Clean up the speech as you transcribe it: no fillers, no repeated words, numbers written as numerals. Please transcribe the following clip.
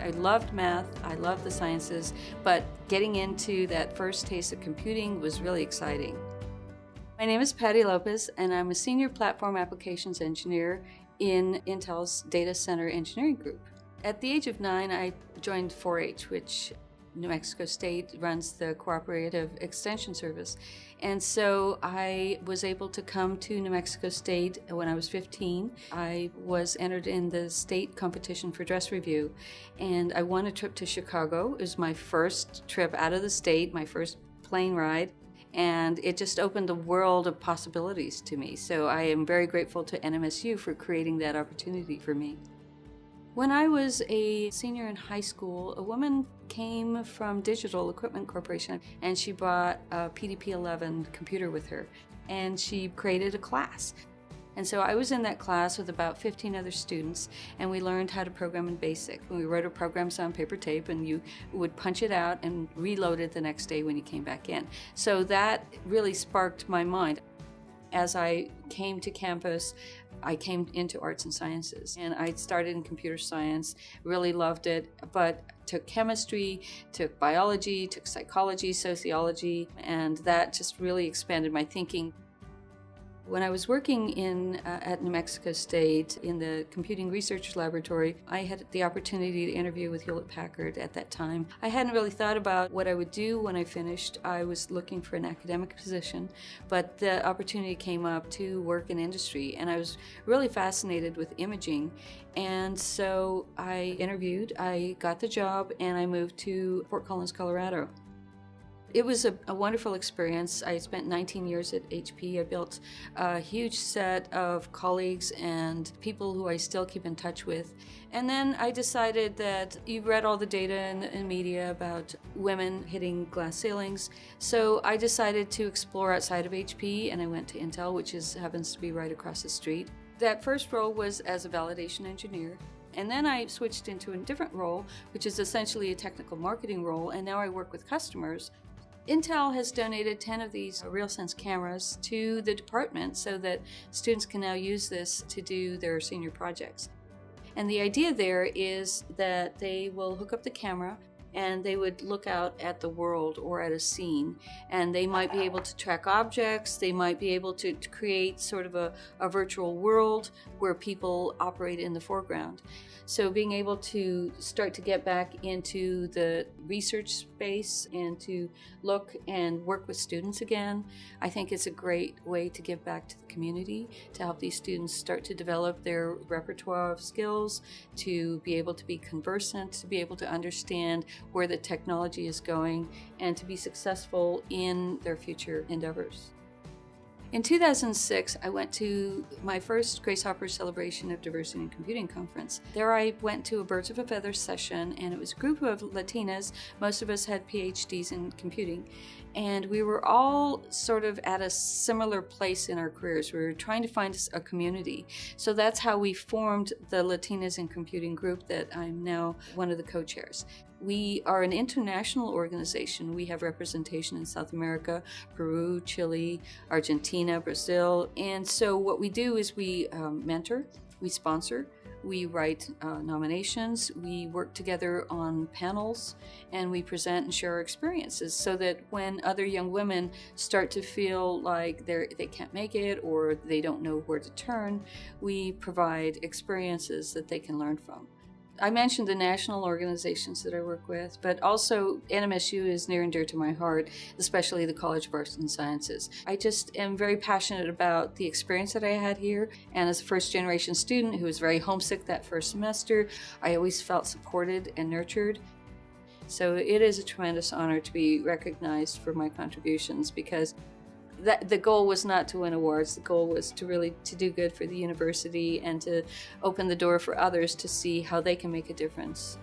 I loved math, I loved the sciences, but getting into that first taste of computing was really exciting. My name is Patty Lopez, and I'm a Senior Platform Applications Engineer in Intel's Data Center Engineering Group. At the age of 9, I joined 4-H, which New Mexico State runs the Cooperative Extension Service. And so I was able to come to New Mexico State when I was 15. I was entered in the state competition for dress review, and I won a trip to Chicago. It was my first trip out of the state, my first plane ride, and it just opened a world of possibilities to me. So I am very grateful to NMSU for creating that opportunity for me. When I was a senior in high school, a woman came from Digital Equipment Corporation, and she brought a PDP-11 computer with her, and she created a class. And so I was in that class with about 15 other students, and we learned how to program in BASIC. We wrote our programs on paper tape, and you would punch it out and reload it the next day when you came back in. So that really sparked my mind. As I came to campus, I came into arts and sciences, and I started in computer science, really loved it, but took chemistry, took biology, took psychology, sociology, and that just really expanded my thinking. When I was working at New Mexico State in the Computing Research Laboratory, I had the opportunity to interview with Hewlett-Packard at that time. I hadn't really thought about what I would do when I finished. I was looking for an academic position, but the opportunity came up to work in industry, and I was really fascinated with imaging. And so I interviewed, I got the job, and I moved to Fort Collins, Colorado. It was a wonderful experience. I spent 19 years at HP. I built a huge set of colleagues and people who I still keep in touch with. And then I decided that you read all the data in media about women hitting glass ceilings. So I decided to explore outside of HP, and I went to Intel, which happens to be right across the street. That first role was as a validation engineer. And then I switched into a different role, which is essentially a technical marketing role, and now I work with customers. Intel has donated 10 of these RealSense cameras to the department so that students can now use this to do their senior projects. And the idea there is that they will hook up the camera and they would look out at the world or at a scene, and they might be able to track objects, they might be able to create sort of a virtual world where people operate in the foreground. So being able to start to get back into the research space and to look and work with students again, I think it's a great way to give back to the community, to help these students start to develop their repertoire of skills, to be able to be conversant, to be able to understand where the technology is going, and to be successful in their future endeavors. In 2006, I went to my first Grace Hopper Celebration of Diversity in Computing conference. There I went to a Birds of a Feather session, and it was a group of Latinas. Most of us had PhDs in computing, and we were all sort of at a similar place in our careers. We were trying to find a community. So that's how we formed the Latinas in Computing group that I'm now one of the co-chairs. We are an international organization. We have representation in South America, Peru, Chile, Argentina, Brazil. And so what we do is we mentor, we sponsor, we write nominations, we work together on panels, and we present and share our experiences so that when other young women start to feel like they can't make it or they don't know where to turn, we provide experiences that they can learn from. I mentioned the national organizations that I work with, but also NMSU is near and dear to my heart, especially the College of Arts and Sciences. I just am very passionate about the experience that I had here, and as a first-generation student who was very homesick that first semester, I always felt supported and nurtured. So it is a tremendous honor to be recognized for my contributions, because the goal was not to win awards. The goal was to do good for the university and to open the door for others to see how they can make a difference.